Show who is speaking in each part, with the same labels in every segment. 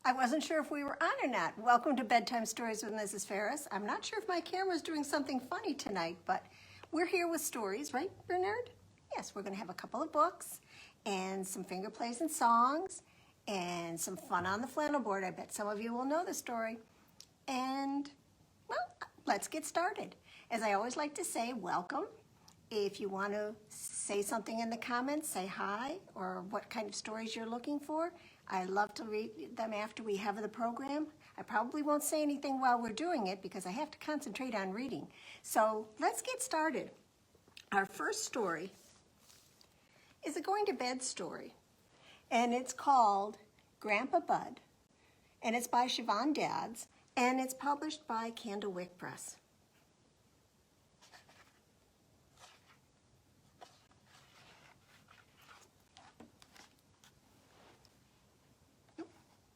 Speaker 1: I wasn't sure if we were on or not. Welcome to Bedtime Stories with Mrs. Ferris. I'm not sure if my camera's doing something funny tonight, but we're here with stories, right, Bernard? Yes, we're going to have a couple of books and some finger plays and songs and some fun on the flannel board. I bet some of you will know the story. And, well, let's get started. As I always like to say, welcome. If you want to say something in the comments, say hi, or what kind of stories you're looking for. I love to read them after we have the program. I probably won't say anything while we're doing it because I have to concentrate on reading. So let's get started. Our first story is a going to bed story, and it's called Grandpa Bud, and it's by Siobhan Dodds, and it's published by Candlewick Press.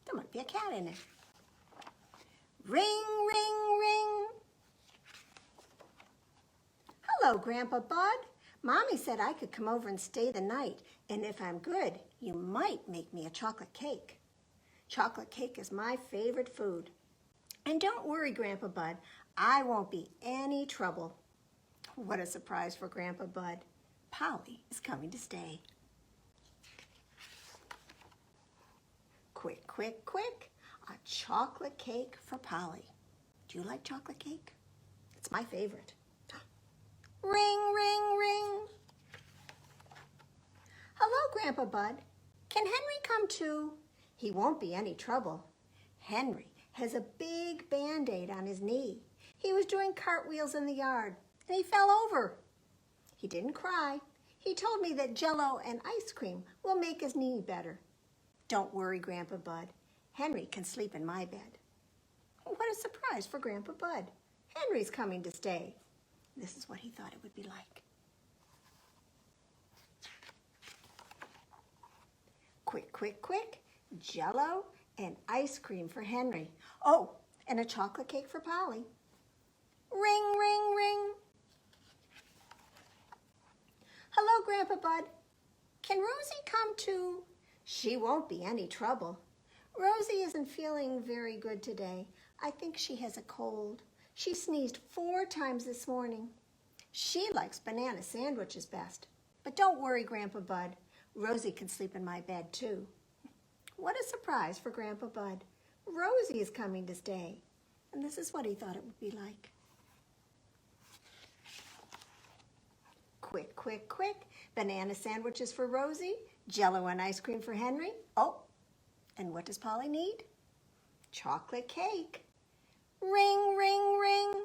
Speaker 1: There might be a cat in it. Ring, ring, ring. Hello, Grandpa Bud. Mommy said I could come over and stay the night, and if I'm good, you might make me a chocolate cake. Chocolate cake is my favorite food. And don't worry, Grandpa Bud, I won't be any trouble. What a surprise for Grandpa Bud. Polly is coming to stay. Quick, quick, quick, a chocolate cake for Polly. Do you like chocolate cake? It's my favorite. Ring, ring, ring. Hello, Grandpa Bud. Can Henry come too? He won't be any trouble. Henry has a big Band-Aid on his knee. He was doing cartwheels in the yard and he fell over. He didn't cry. He told me that Jell-O and ice cream will make his knee better. Don't worry, Grandpa Bud. Henry can sleep in my bed. What a surprise for Grandpa Bud. Henry's coming to stay. This is what he thought it would be like. Quick, quick, quick. Jell-O and ice cream for Henry. Oh, and a chocolate cake for Polly. Ring, ring, ring. Hello, Grandpa Bud. Can Rosie come too? She won't be any trouble. Rosie isn't feeling very good today. I think she has a cold. She sneezed 4 times this morning. She likes banana sandwiches best. But don't worry, Grandpa Bud. Rosie can sleep in my bed too. What a surprise for Grandpa Bud. Rosie is coming to stay. And this is what he thought it would be like. Quick, quick, quick. Banana sandwiches for Rosie. Jell-O and ice cream for Henry. Oh, and what does Polly need? Chocolate cake. Ring, ring, ring.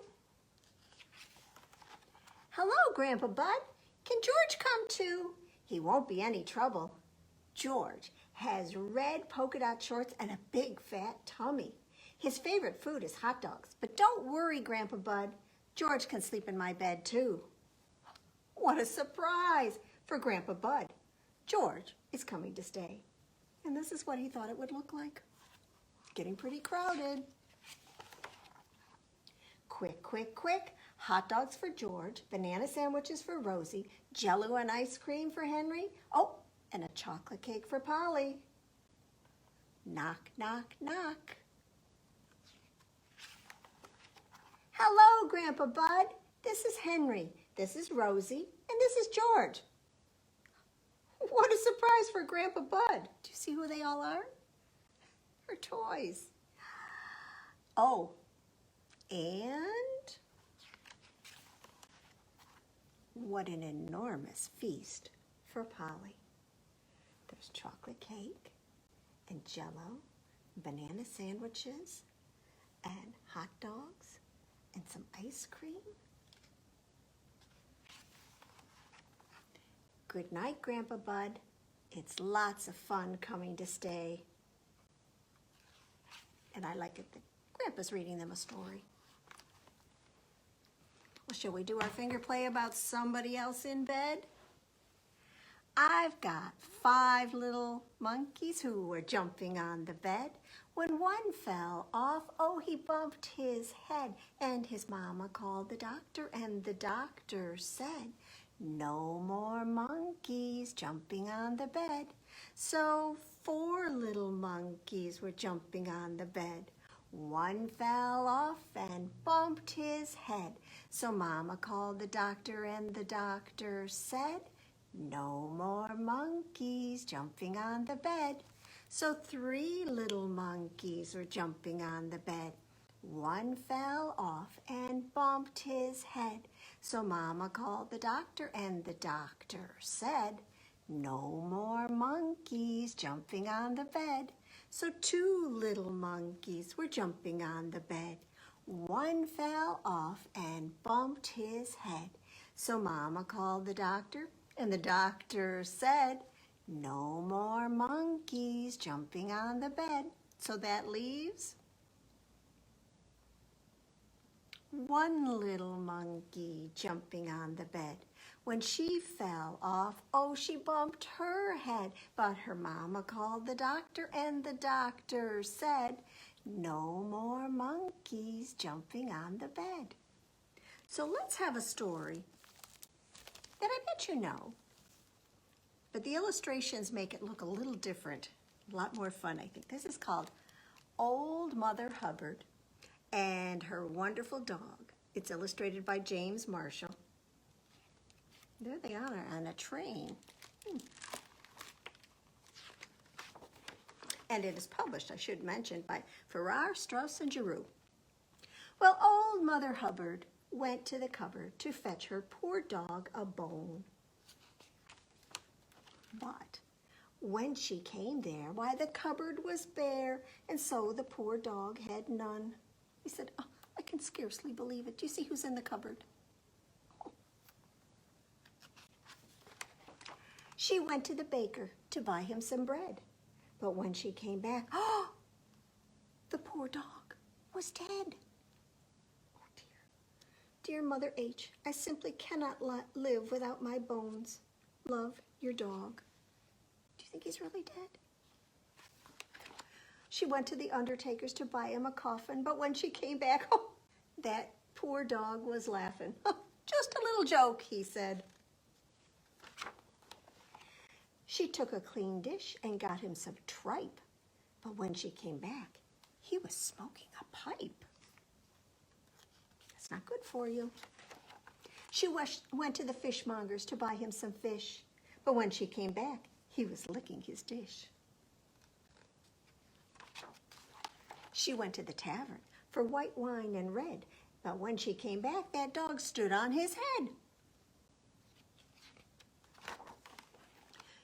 Speaker 1: Hello, Grandpa Bud. Can George come too? He won't be any trouble. George has red polka dot shorts and a big fat tummy. His favorite food is hot dogs. But don't worry, Grandpa Bud. George can sleep in my bed too. What a surprise for Grandpa Bud. George is coming to stay. And this is what he thought it would look like. Getting pretty crowded. Quick, quick, quick. Hot dogs for George, banana sandwiches for Rosie, Jell-O and ice cream for Henry. Oh, and a chocolate cake for Polly. Knock, knock, knock. Hello, Grandpa Bud. This is Henry. This is Rosie, and this is George. What a surprise for Grandpa Bud. Do you see who they all are? Her toys. Oh, and what an enormous feast for Polly. There's chocolate cake and Jell-O, banana sandwiches, and hot dogs, and some ice cream. Good night, Grandpa Bud. It's lots of fun coming to stay. And I like it that Grandpa's reading them a story. Well, shall we do our finger play about somebody else in bed? I've got 5 little monkeys who were jumping on the bed. When one fell off, oh, he bumped his head. And his mama called the doctor, and the doctor said, No more monkeys jumping on the bed. So 4 little monkeys were jumping on the bed. One fell off and bumped his head. So Mama called the doctor, and the doctor said, no more monkeys jumping on the bed. So 3 little monkeys were jumping on the bed. One fell off and bumped his head. So Mama called the doctor, and the doctor said, no more monkeys jumping on the bed. So 2 little monkeys were jumping on the bed. One fell off and bumped his head. So Mama called the doctor, and the doctor said, no more monkeys jumping on the bed. So that leaves 1 little monkey jumping on the bed. When she fell off, oh, she bumped her head. But her mama called the doctor, and the doctor said, no more monkeys jumping on the bed. So let's have a story that I bet you know. But the illustrations make it look a little different, a lot more fun, I think. This is called Old Mother Hubbard and Her Wonderful Dog. It's illustrated by James Marshall. There they are on a train. And it is published, I should mention, by Farrar, Straus, and Giroux. Well, old Mother Hubbard went to the cupboard to fetch her poor dog a bone. But when she came there, why, the cupboard was bare, and so the poor dog had none. He said, oh, I can scarcely believe it. Do you see who's in the cupboard? Oh. She went to the baker to buy him some bread. But when she came back, oh, the poor dog was dead. Oh, dear. Dear Mother H, I simply cannot live without my bones. Love, your dog. Do you think he's really dead? She went to the undertaker's to buy him a coffin, but when she came back, oh, that poor dog was laughing. Oh, just a little joke, he said. She took a clean dish and got him some tripe, but when she came back, he was smoking a pipe. That's not good for you. She went to the fishmonger's to buy him some fish, but when she came back, he was licking his dish. She went to the tavern for white wine and red, but when she came back, that dog stood on his head.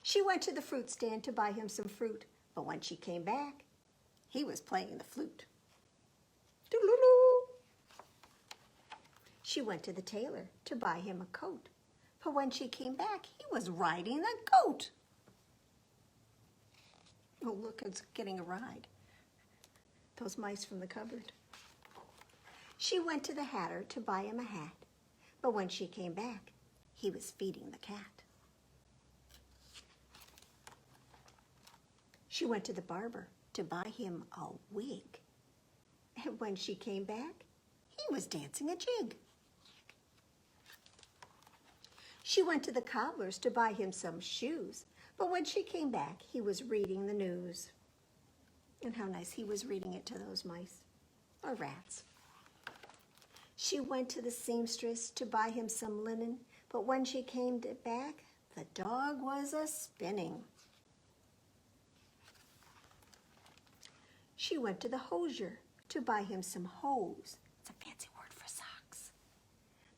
Speaker 1: She went to the fruit stand to buy him some fruit, but when she came back, he was playing the flute. Doo-doo-doo. She went to the tailor to buy him a coat, but when she came back, he was riding a goat. Oh, look, it's getting a ride. Those mice from the cupboard. She went to the hatter to buy him a hat, but when she came back, he was feeding the cat. She went to the barber to buy him a wig, and when she came back, he was dancing a jig. She went to the cobbler's to buy him some shoes, but when she came back, he was reading the news. And how nice, he was reading it to those mice, or rats. She went to the seamstress to buy him some linen, but when she came back, the dog was a-spinning. She went to the hosier to buy him some hose. It's a fancy word for socks.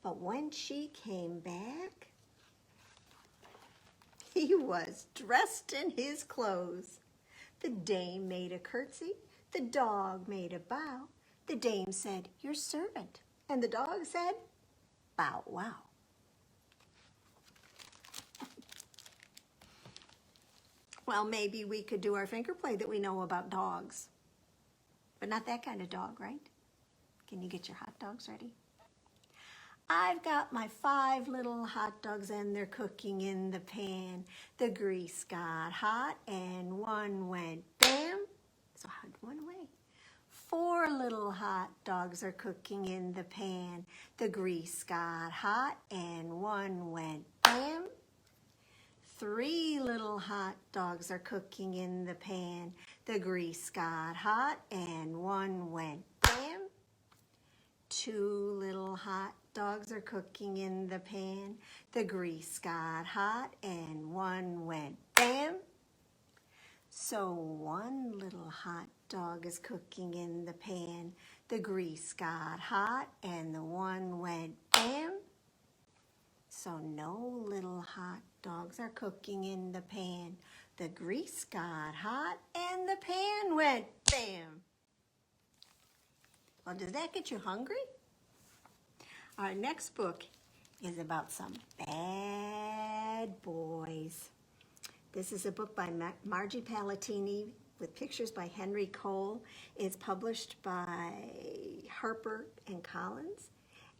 Speaker 1: But when she came back, he was dressed in his clothes. The dame made a curtsy, the dog made a bow. The dame said, your servant. And the dog said, bow wow. Well, maybe we could do our finger play that we know about dogs. But not that kind of dog, right? Can you get your hot dogs ready? I've got my 5 little hot dogs and they're cooking in the pan. The grease got hot and one went bam. So how'd one weigh? 4 little hot dogs are cooking in the pan. The grease got hot and one went bam. 3 little hot dogs are cooking in the pan. The grease got hot and one went bam. 2 little hot dogs are cooking in the pan. The grease got hot and one went bam. So 1 little hot dog is cooking in the pan. The grease got hot and the one went bam. So no little hot dogs are cooking in the pan. The grease got hot and the pan went bam. Well, does that get you hungry? Our next book is about some bad boys. This is a book by Margie Palatini with pictures by Henry Cole. It's published by Harper and Collins,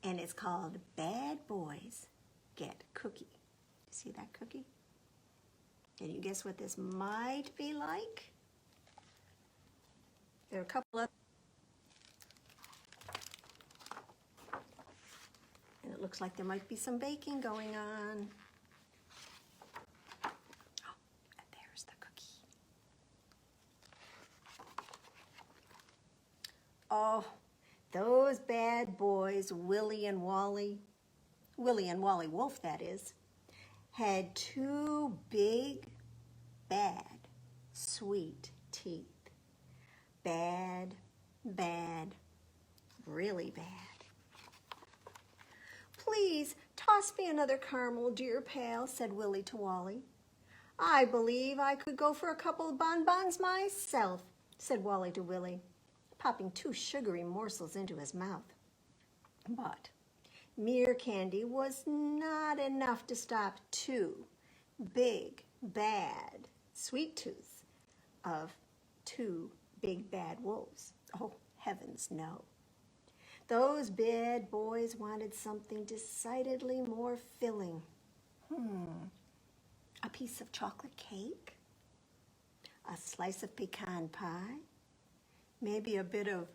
Speaker 1: and it's called Bad Boys Get Cookie. See that cookie? Can you guess what this might be like? There are a couple of, and it looks like there might be some baking going on. Oh, those bad boys, Willie and Wally Wolf, that is, had 2 big, bad, sweet teeth. Bad, bad, really bad. Please, toss me another caramel, dear pal, said Willie to Wally. I believe I could go for a couple of bonbons myself, said Wally to Willie, popping 2 sugary morsels into his mouth. But mere candy was not enough to stop 2 big, bad, sweet tooths of 2 big, bad wolves. Oh, heavens, no. Those bad boys wanted something decidedly more filling. A piece of chocolate cake? A slice of pecan pie? Maybe a bit of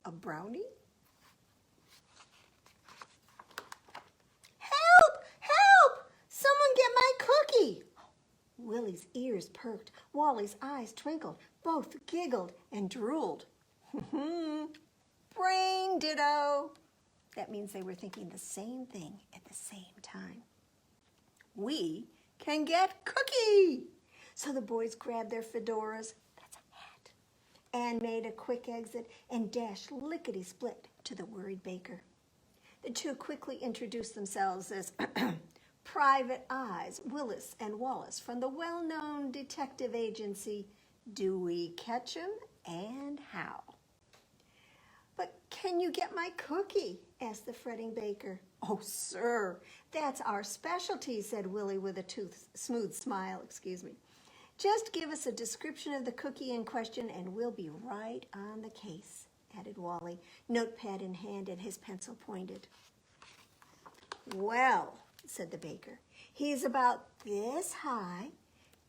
Speaker 1: a brownie? Help! Help! Someone get my cookie! Willie's ears perked. Wally's eyes twinkled. Both giggled and drooled. Brain ditto. That means they were thinking the same thing at the same time. We can get cookie! So the boys grabbed their fedoras, and made a quick exit and dashed lickety-split to the worried baker. The 2 quickly introduced themselves as Private Eyes, Willis and Wallace from the well-known detective agency Dewey Ketchum and How. But can you get my cookie? Asked the fretting baker. Oh, sir, that's our specialty, said Willie with a smooth smile, Just give us a description of the cookie in question and we'll be right on the case, added Wally, notepad in hand and his pencil pointed. Well, said the baker, he's about this high,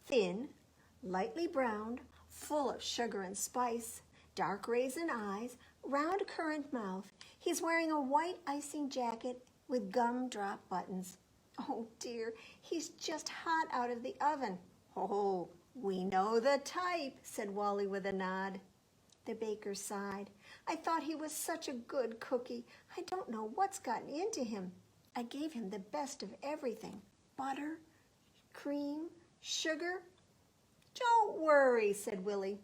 Speaker 1: thin, lightly browned, full of sugar and spice, dark raisin eyes, round currant mouth. He's wearing a white icing jacket with gumdrop buttons. Oh dear, he's just hot out of the oven. Oh, we know the type, said Wally with a nod. The baker sighed. I thought he was such a good cookie. I don't know what's gotten into him. I gave him the best of everything. Butter, cream, sugar. Don't worry, said Willie.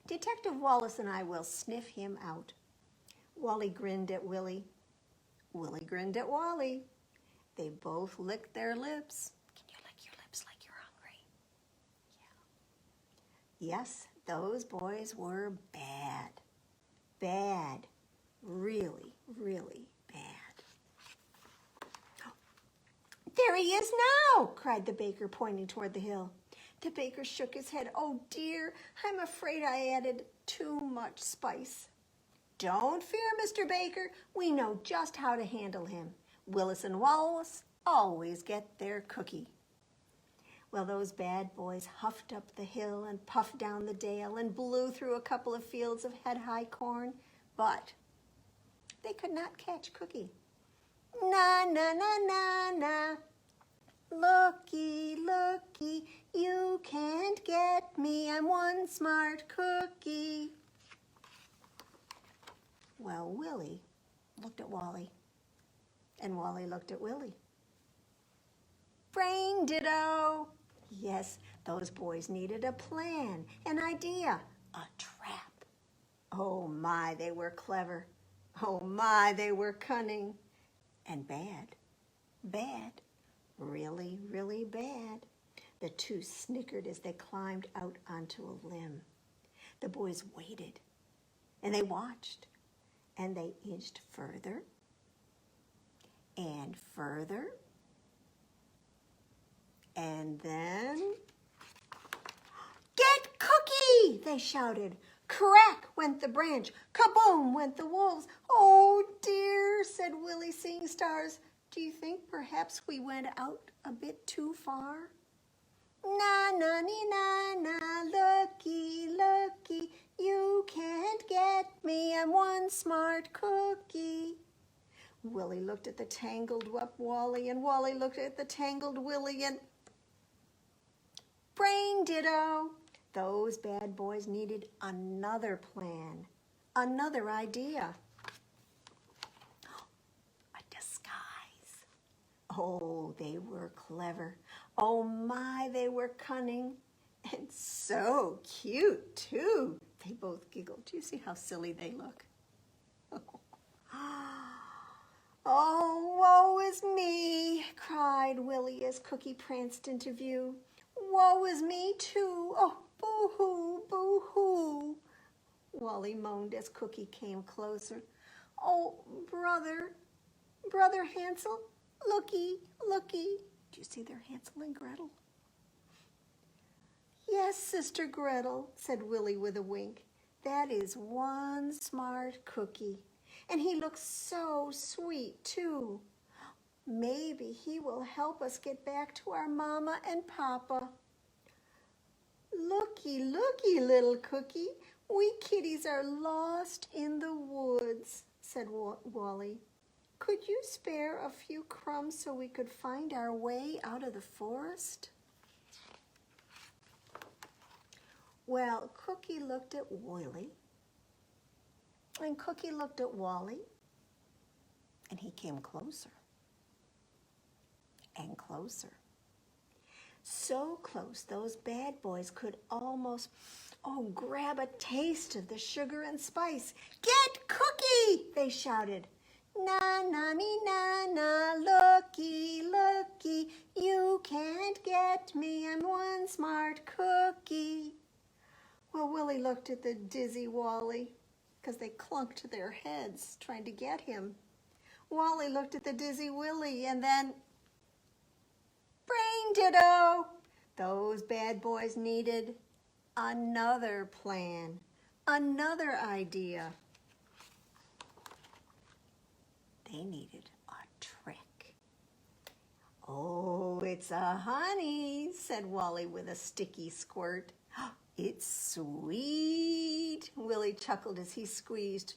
Speaker 1: Detective Wallace and I will sniff him out. Wally grinned at Willie. Willie grinned at Wally. They both licked their lips. Can you lick your lips like you're hungry? Yeah. Yes, those boys were bad. Bad. Really, really bad. There he is now, cried the baker, pointing toward the hill. The baker shook his head. Oh dear, I'm afraid I added too much spice. Don't fear, Mr. Baker. We know just how to handle him. Willis and Wallace always get their cookie. Well, those bad boys huffed up the hill and puffed down the dale and blew through a couple of fields of head-high corn, but they could not catch Cookie. Na, na, na, na, na. Looky, looky, you can't get me, I'm one smart cookie. Well, Willie looked at Wally, and Wally looked at Willie. Brain ditto. Yes, those boys needed a plan, an idea, a trap. Oh my, they were clever. Oh my, they were cunning. And bad, bad, really, really bad. The two snickered as they climbed out onto a limb. The boys waited, and they watched, and they inched further and further. And then, "Get Cookie!" they shouted. Crack went the branch. Kaboom went the wolves. "Oh dear," said Willie, seeing stars. "Do you think perhaps we went out a bit too far?" Na, na, ni, na, na, looky, looky, you can't get me, I'm one smart cookie. Willie looked at the tangled up Wally, and Wally looked at the tangled Willie, and brain ditto. Those bad boys needed another plan, another idea. A disguise. Oh, they were clever. Oh my, they were cunning. And so cute, too. They both giggled. Do you see how silly they look? Oh, woe is me, cried Willie as Cookie pranced into view. Woe is me, too. Oh, boo-hoo, boo-hoo. Wally moaned as Cookie came closer. Oh, brother Hansel, looky, looky. Do you see there, Hansel and Gretel? Yes, Sister Gretel, said Willie with a wink. That is one smart cookie. And he looks so sweet, too. Maybe he will help us get back to our Mama and Papa. Looky, looky, little cookie. We kitties are lost in the woods, said Wally. Could you spare a few crumbs so we could find our way out of the forest? Well, Cookie looked at Willie, and Cookie looked at Wally, and he came closer and closer. So close, those bad boys could almost, grab a taste of the sugar and spice. Get Cookie, they shouted. Na, na, me, na, na, looky, looky, you can't get me, I'm one smart cookie. Well, Willie looked at the dizzy Wally, because they clunked their heads trying to get him. Wally looked at the dizzy Willie, and then, brain ditto! Those bad boys needed another plan, another idea. They needed a trick. Oh, it's a honey, said Wally with a sticky squirt. It's sweet, Willie chuckled as he squeezed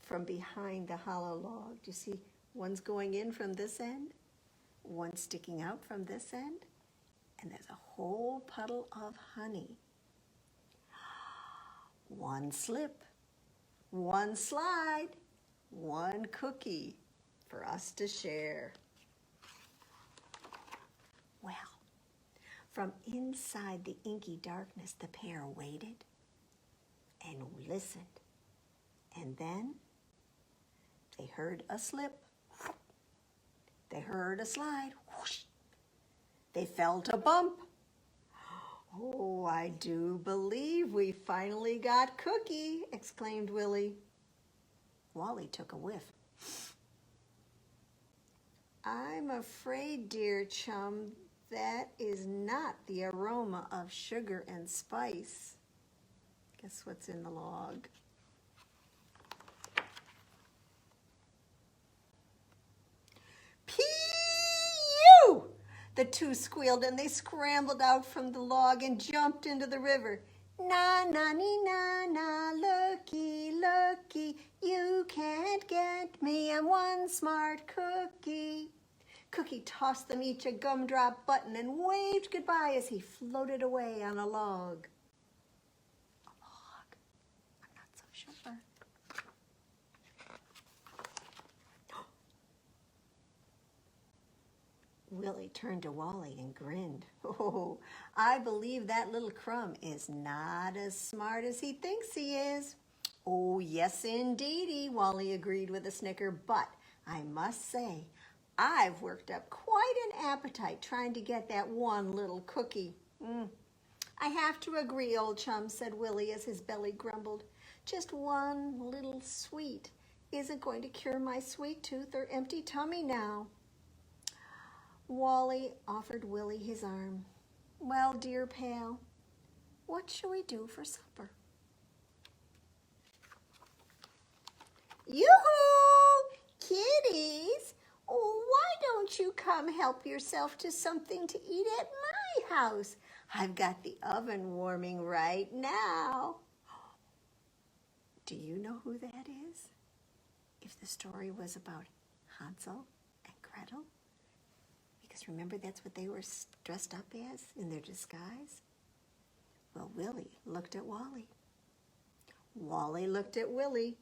Speaker 1: from behind the hollow log. Do you see one's going in from this end, one sticking out from this end, and there's a whole puddle of honey. One slip, one slide, one cookie for us to share. Well, from inside the inky darkness, the pair waited and listened. And then they heard a slip. They heard a slide. Whoosh. They felt a bump. Oh, I do believe we finally got Cookie, exclaimed Willie. Wally took a whiff. I'm afraid, dear chum, that is not the aroma of sugar and spice. Guess what's in the log? Pee-you! The two squealed and they scrambled out from the log and jumped into the river. Na, na, nee, na, na, looky, looky, you can't get me, I'm one smart cookie. Cookie tossed them each a gumdrop button and waved goodbye as he floated away on a log. A log? I'm not so sure. Willie turned to Wally and grinned. Oh, I believe that little crumb is not as smart as he thinks he is. Oh, yes, indeedy, Wally agreed with a snicker, but I must say, I've worked up quite an appetite trying to get that one little cookie. I have to agree, old chum, said Willie as his belly grumbled. Just one little sweet isn't going to cure my sweet tooth or empty tummy now. Wally offered Willie his arm. Well, dear pal, what shall we do for supper? Yoo-hoo! Kitties! Oh, why don't you come help yourself to something to eat at my house? I've got the oven warming right now. Do you know who that is? If the story was about Hansel and Gretel? Because remember, that's what they were dressed up as in their disguise? Well, Willie looked at Wally. Wally looked at Willie.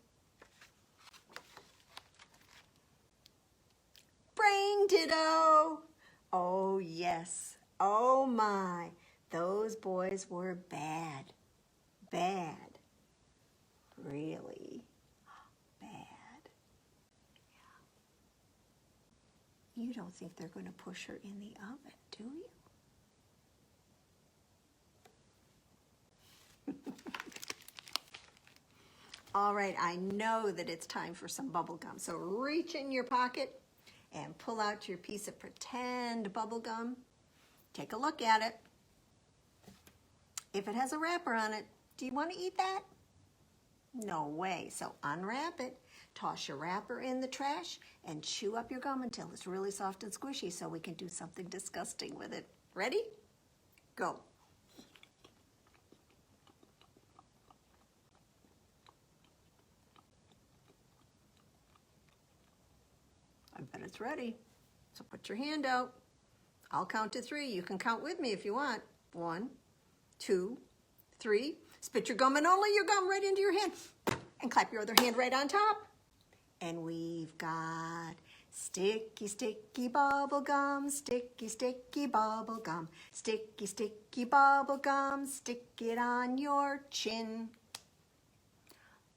Speaker 1: Brain ditto! Oh, yes. Oh, my. Those boys were bad. Bad. Really bad. You don't think they're going to push her in the oven, do you? All right, I know that it's time for some bubble gum. So reach in your pocket and pull out your piece of pretend bubble gum. Take a look at it. If it has a wrapper on it, do you want to eat that? No way. So unwrap it, toss your wrapper in the trash, and chew up your gum until it's really soft and squishy so we can do something disgusting with it. Ready? Go. I bet it's ready. So put your hand out. I'll count to 3. You can count with me if you want. 1, 2, 3. Spit your gum and only your gum right into your hand. And clap your other hand right on top. And we've got sticky, sticky bubble gum, sticky, sticky bubble gum, sticky, sticky bubble gum, stick it on your chin.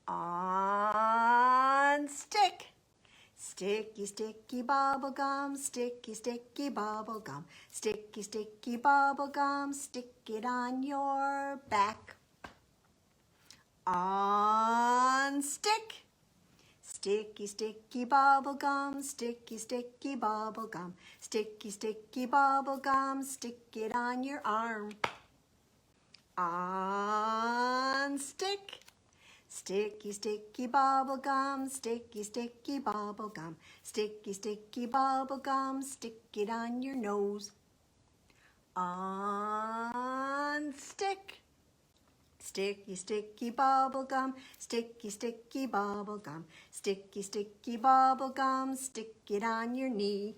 Speaker 1: On stick. Sticky, sticky bubble gum, sticky, sticky bubble gum, sticky, sticky bubble gum, stick it on your back. On stick. Sticky, sticky bubble gum, sticky, sticky bubble gum, sticky, sticky bubble gum, stick it on your arm. On stick. Sticky, sticky bubble gum, sticky, sticky bubble gum, sticky, sticky bubble gum, stick it on your nose. On stick. Sticky, sticky bubble gum, sticky, sticky bubble gum, sticky, sticky bubble gum, stick it on your knee.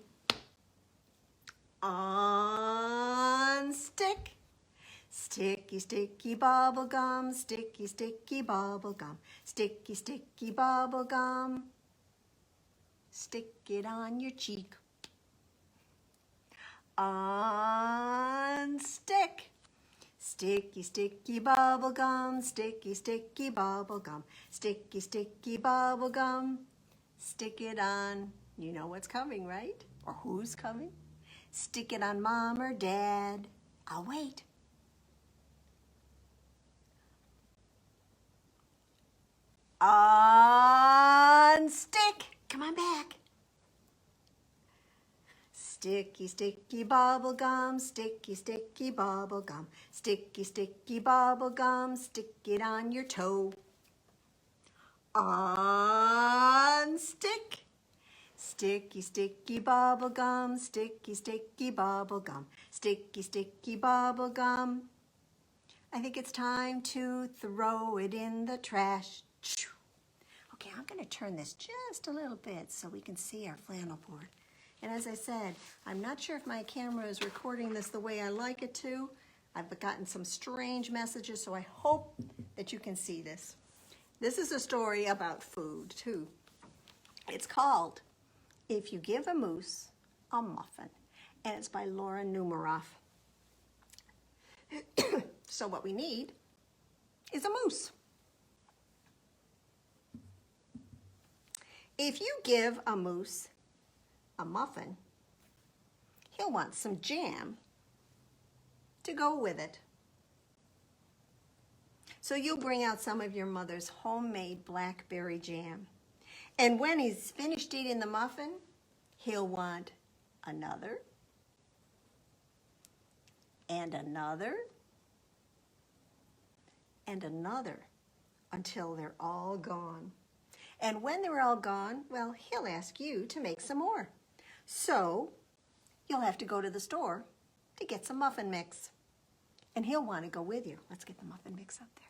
Speaker 1: On stick. Sticky, sticky bubble gum, sticky, sticky bubble gum, sticky, sticky bubble gum. Stick it on your cheek. On stick. Sticky, sticky bubble gum, sticky, sticky bubble gum, sticky, sticky bubble gum. Stick it on, you know what's coming, right? Or who's coming? Stick it on Mom or Dad. I'll wait. On stick. Come on back. Sticky, sticky bubble gum, sticky, sticky bubble gum, sticky, sticky bubble gum, stick it on your toe. On stick. Sticky, sticky bubble gum, sticky, sticky bubble gum, sticky, sticky bubble gum. I think it's time to throw it in the trash. Okay, I'm going to turn this just a little bit so we can see our flannel board. And as I said, I'm not sure if my camera is recording this the way I like it to. I've gotten some strange messages, so I hope that you can see this. This is a story about food, too. It's called If You Give a Moose a Muffin, and it's by Numeroff. So what we need is a moose. If you give a moose a muffin, he'll want some jam to go with it. So you'll bring out some of your mother's homemade blackberry jam. And when he's finished eating the muffin, he'll want another, and another, and another, until they're all gone. And when they're all gone, well, he'll ask you to make some more. So you'll have to go to the store to get some muffin mix. And he'll want to go with you. Let's get the muffin mix up there.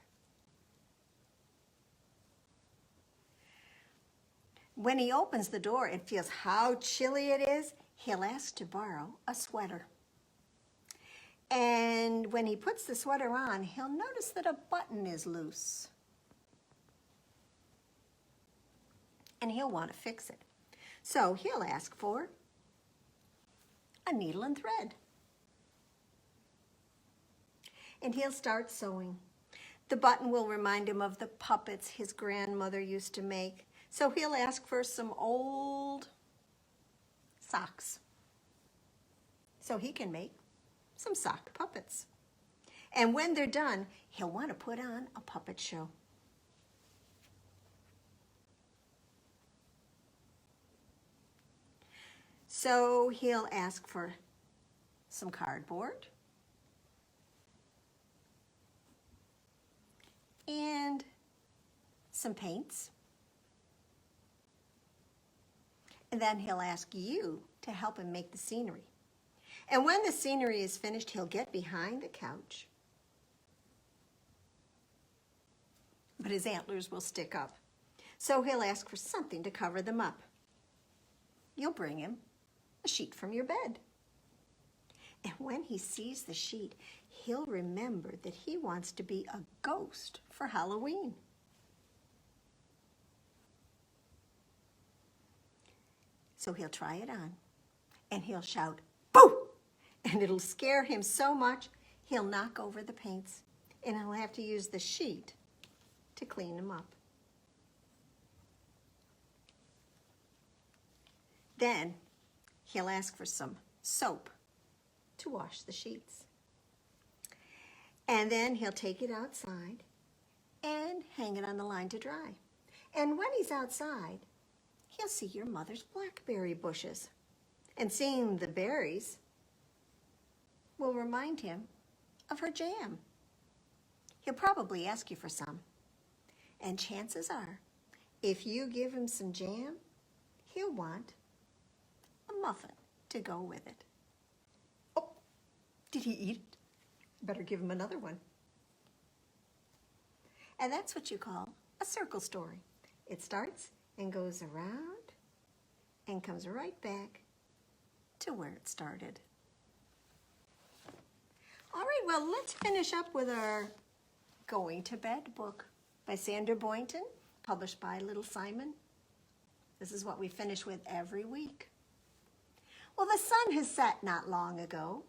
Speaker 1: When he opens the door and feels how chilly it is, he'll ask to borrow a sweater. And when he puts the sweater on, he'll notice that a button is loose. And he'll want to fix it. So he'll ask for a needle and thread. And he'll start sewing. The button will remind him of the puppets his grandmother used to make. So he'll ask for some old socks so he can make some sock puppets. And when they're done, he'll want to put on a puppet show. So he'll ask for some cardboard and some paints. And then he'll ask you to help him make the scenery. And when the scenery is finished, he'll get behind the couch. But his antlers will stick up. So he'll ask for something to cover them up. You'll bring him a sheet from your bed. And when he sees the sheet, he'll remember that he wants to be a ghost for Halloween. So he'll try it on, and he'll shout, "Boo!" And it'll scare him so much, he'll knock over the paints, and he'll have to use the sheet to clean them up. Then he'll ask for some soap to wash the sheets. And then he'll take it outside and hang it on the line to dry. And when he's outside, he'll see your mother's blackberry bushes. And seeing the berries will remind him of her jam. He'll probably ask you for some. And chances are, if you give him some jam, he'll want a muffin to go with it. Oh, did he eat it? Better give him another one. And that's what you call a circle story. It starts and goes around and comes right back to where it started. All right, well, let's finish up with our Going to Bed book by Sandra Boynton, published by Little Simon. This is what we finish with every week. Well, the sun has set not long ago.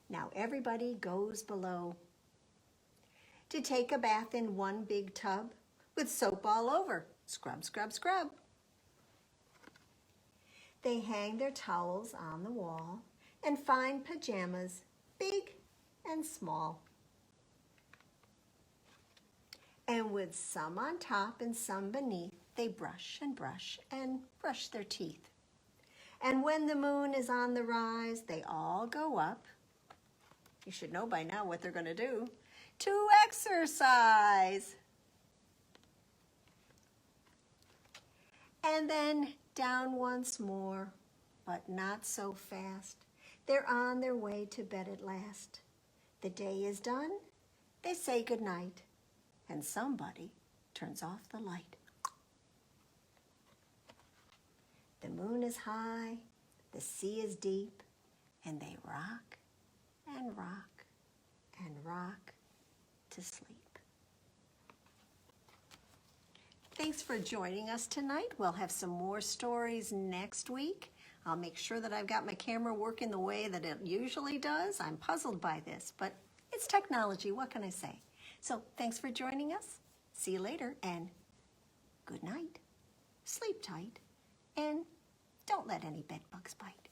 Speaker 1: Now everybody goes below to take a bath in one big tub with soap all over. Scrub, scrub, scrub. They hang their towels on the wall and find pajamas, big and small. And with some on top and some beneath, they brush and brush and brush their teeth. And when the moon is on the rise, they all go up. You should know by now what they're going to do. To exercise. and then down once more, but not so fast. They're on their way to bed at last. The day is done, they say goodnight, and somebody turns off the light. The moon is high, the sea is deep, and they rock and rock and rock to sleep. Thanks for joining us tonight. We'll have some more stories next week. I'll make sure that I've got my camera working the way that it usually does. I'm puzzled by this, but it's technology. What can I say? So thanks for joining us. See you later, and good night. Sleep tight, and don't let any bed bugs bite.